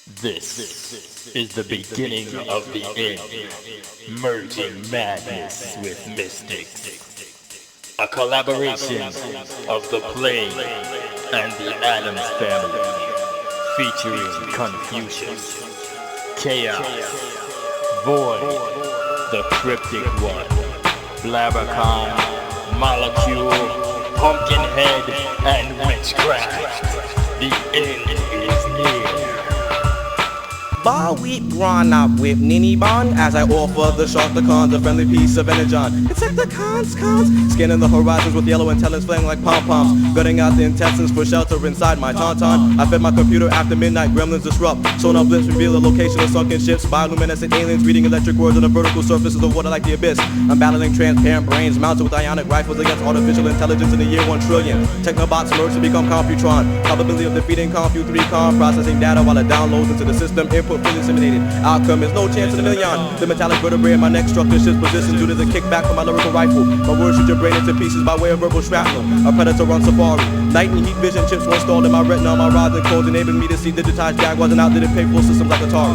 This is the beginning of the end, merging madness with mystics. A collaboration of the Plane and the Addams Family, featuring Confucius, Chaos, Void, the Cryptic One, Blabbercon, Molecule, Pumpkinhead, and Witchcraft. The end is near. Bar wheat drawn up with Nini Bon as I offer the shark the cons a friendly piece of energon. It's like the cons, scanning the horizons with yellow antennas flaring like pom-poms, gutting out the intestines for shelter inside my tauntaun. I fed my computer after midnight, gremlins disrupt. Sonar blips reveal the location of sunken ships, bioluminescent aliens reading electric words on the vertical surfaces of water like the abyss. I'm battling transparent brains mounted with ionic rifles against artificial intelligence in the year 1 trillion. Technobots merge to become Computron. Probability of defeating Compu 3 con, processing data while it downloads into the system. Input fully simulated. Outcome is no chance in a million. The metallic vertebrae in my neck structure shifts position due to the kickback from my lyrical rifle. My words shoot your brain into pieces by way of verbal shrapnel. A predator on safari. Night and heat vision chips were installed in my retina. My rods and codes enabling me to see digitized jaguars and outdated painful systems like Atari.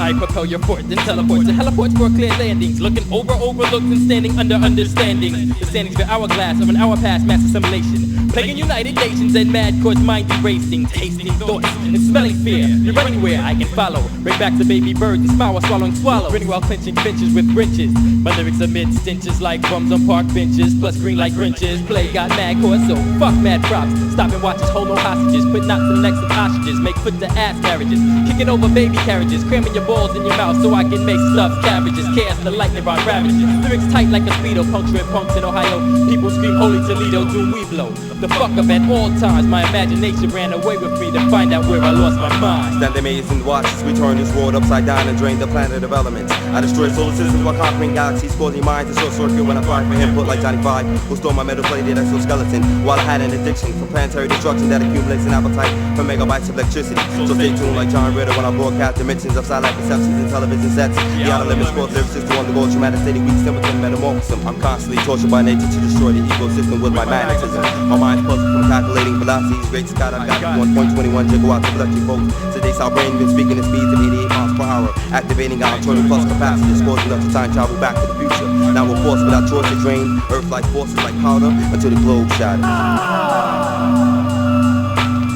I propel your fort, then teleport to heliports for clear landings. Looking over overlooked and standing under understanding. The standings for hourglass of an hour past mass assimilation. Plaguing United Nations and mad courts mind erasing. Tasting thoughts and smelling fear. You're anywhere I can follow. Bring back the baby birds and smile while swallowing swallow. Grinning while clinching finches with wrenches. My lyrics amid stenches like bums on park benches. Plus green like Grinches. Play got mad course, so fuck mad props. Stop and watch us hold no hostages. Put knots in the necks of ostriches. Make foot to ass marriages. Kicking over baby carriages. Cramming your balls in your mouth so I can make stuffed cabbages. Chaos the lightning rod ravages. Lyrics tight like a speedo. Puncturing punks in Ohio. People scream holy Toledo, doom we blow. The fuck up at all times. My imagination ran away with me to find out where I lost my mind. Stand amazed and watch as we turn this world upside down and drain the planet of elements. I destroy solar systems while conquering galaxies, causing minds to short circuit when I fly for input like Johnny Five, who stole my metal plated exoskeleton while I had an addiction for planetary destruction that accumulates an appetite for megabytes of electricity. So stay tuned like John Ritter when I broadcast dimensions of satellite perceptions and television sets. The outer limits cause lyricists to undergo traumatic state of weak simpleton metamorphosis. I'm constantly tortured by nature to destroy the ecosystem with my magnetism. My mind's puzzled from calculating velocities. Great Scott, I've got 1.21 gigawatts of electric volts. Today's our brain been speaking at speeds of 88 miles per hour, activating our internal plus capacity, causing us to time travel back to the future. Now we're forced without choice to drain Earth-like forces like powder until the globe shatters.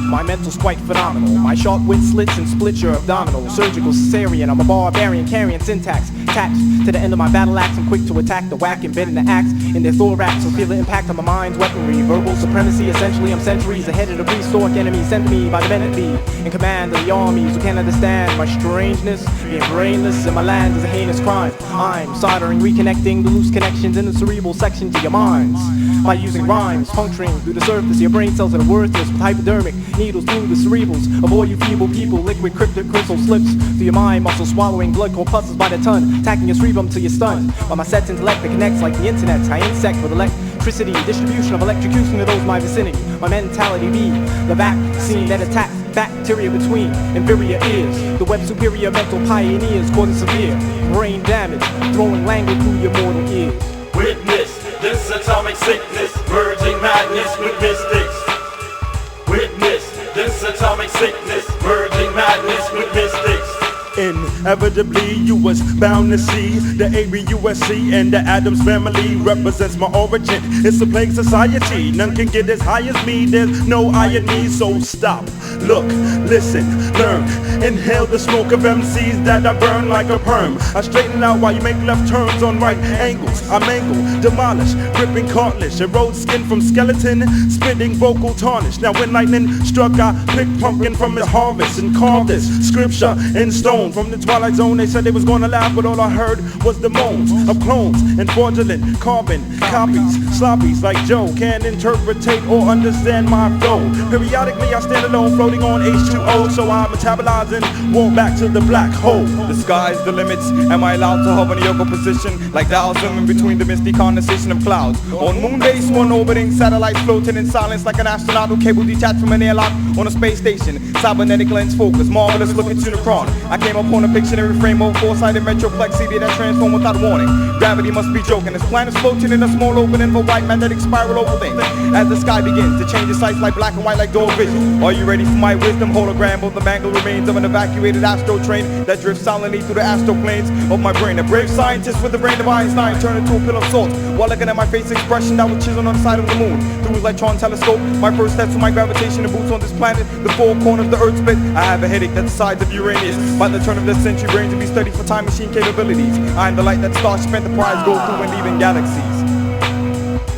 My mental's quite phenomenal. My sharp wit slits and splits your abdominal. Surgical cesarean, I'm a barbarian carrying syntax. Tax to the end of my battle axe, I'm quick to attack the whack and bend the axe in their thorax. So feel the impact on my mind's weaponry. Verbal supremacy, essentially I'm centuries ahead of the prehistoric enemy sent to me by the Bennett Bee. In command of the armies who can't understand my strangeness. Being brainless in my land is a heinous crime. I'm soldering, reconnecting the loose connections in the cerebral sections of your minds. By using rhymes, puncturing through the surface, your brain cells that are worthless with hypodermic needles through the cerebrals of all you feeble people. Liquid cryptic crystal slips through your mind, muscle swallowing blood corpuscles by the ton, attacking your cerebrum till you're stunned. By my set intellect that connects like the internet, I insect with electricity, distribution of electrocution to those in my vicinity. My mentality be the vaccine that attacks bacteria between inferior ears. The web superior mental pioneers causing severe brain damage, throwing language through your mortal ears. Witness this atomic sickness, merging madness with mystics. Witness this atomic sickness, merging madness with mystics. Inevitably, you was bound to see the ABUSC and the Addams Family represents my origin. It's a plague society, none can get as high as me. There's no irony, so stop, look, listen, learn. Inhale the smoke of MCs that I burn like a perm. I straighten out while you make left turns on right angles. I mangle, demolish, ripping cartilage, erode skin from skeleton, spitting vocal tarnish. Now when lightning struck, I picked pumpkin from his harvest and carved this scripture in stone. From the Twilight Zone, they said they was gonna laugh, but all I heard was the moans of clones and fraudulent carbon copies. Sloppies like Joe can't interpretate or understand my flow. Periodically I stand alone, floating on H2O, so I metabolize and walk back to the black hole. The sky's the limits. Am I allowed to hover in a yoga position like thou swimming between the misty condensation of clouds? On moon base, one orbiting satellites floating in silence like an astronaut who cable detached from an airlock on a space station. Cybernetic lens focus, marvelous look at Unicron. I can't frame upon a Pictionary frame of foresighted metroplexity that transform without warning. Gravity must be joking. This planet's floating in a small opening of a white magnetic spiral over things. As the sky begins to change its sights like black and white like dog vision. Are you ready for my wisdom? Hologram of the mangled remains of an evacuated astro train that drifts silently through the astral planes of my brain. A brave scientist with the brain of Einstein turned into a pill of salt while looking at my face expression that was chiseled on the side of the moon. Through his electron telescope, my first steps to my gravitation and boots on this planet. The four corners of the earth split. I have a headache that's the size of Uranus. By the turn of this century, brains to be studied for time machine capabilities. I am the light that Starship Enterprise go through and leaving galaxies.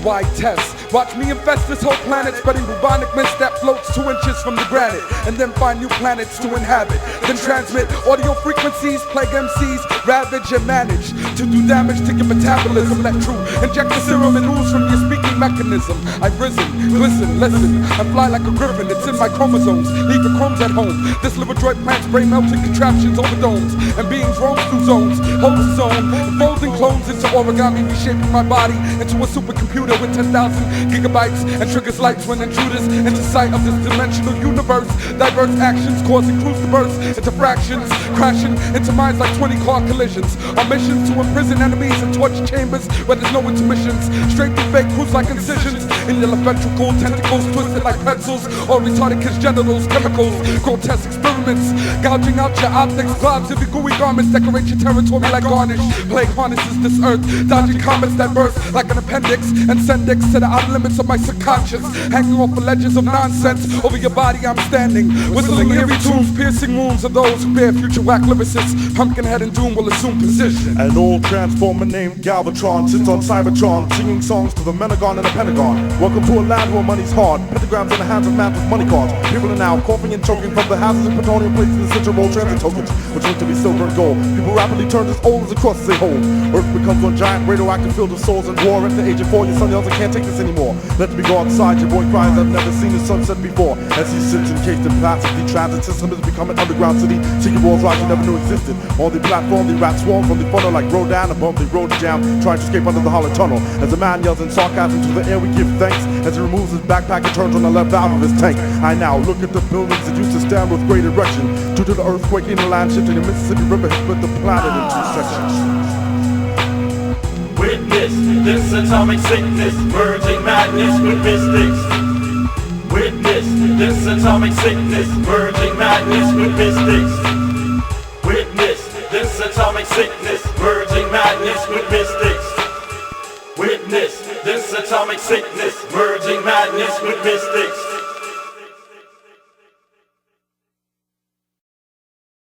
Why test? Watch me infest this whole planet, spreading bubonic mist that floats 2 inches from the granite, and then find new planets to inhabit. Then transmit audio frequencies, plague MCs, ravage and manage to do damage to your metabolism. Let true inject the serum and ooze from your speaking mechanism. I've risen, glisten, listen, I fly like a griffin. It's in my chromosomes, leave the chromes at home. This liver droid plants brain melting contraptions over domes, and beings roam through zones, hold the zone, folding clones into origami, reshaping my body into a supercomputer with 10,000 gigabytes and triggers lights when intruders into sight of this dimensional universe. Diverse actions causing crews to burst into fractions, crashing into minds like 20 car collisions. Our missions to imprison enemies in torch chambers where there's no intermissions. Straight through fake crews like incisions in your ventricle, tentacles twisted like pretzels, or retarded kids' genitals, chemicals, grotesque experiments, gouging out your optics, globs of your gooey garments, decorate your territory like garnish. Plague harnesses this earth, dodging comets that burst like an appendix and send dicks to the outer limits of my subconscious, hanging off the ledges of nonsense. Over your body I'm standing, whistling eerie tunes, piercing wounds of those who bear future whack lyricists. Pumpkinhead and Doom will assume position. An old transformer named Galvatron sits on Cybertron, singing songs to the Menagon and the Pentagon. Welcome to a land where money's hard, pentagrams in the hands of man with money cards. People are now coughing and choking from the houses and plutonium plates in the central world transit tokens, which look to be silver and gold. People rapidly turn as old as the crusts they hold. Earth becomes one giant radioactive field of souls and war. At the age of 4, your son yells, I can't take this anymore. Let me go outside, your boy cries, I've never seen the sunset before. As he sits encased in plastic, the transit system has become an underground city. Secret walls rise you never knew existed. On the platform, the rats swarm from the funnel like Rodan. Above the road jam, trying to escape under the hollow tunnel. As a man yells in sarcasm to the air, we give thanks. As he removes his backpack and turns on the left valve of his tank. I now look at the buildings that used to stand with great erection. Due to the earthquake in the land shifting, the Mississippi River has split the planet in 2 sections. Witness this atomic sickness, merging madness with mystics. Witness this atomic sickness, merging madness with mystics. Witness this atomic sickness, merging madness with mystics. Witness this atomic sickness, merging madness with mystics.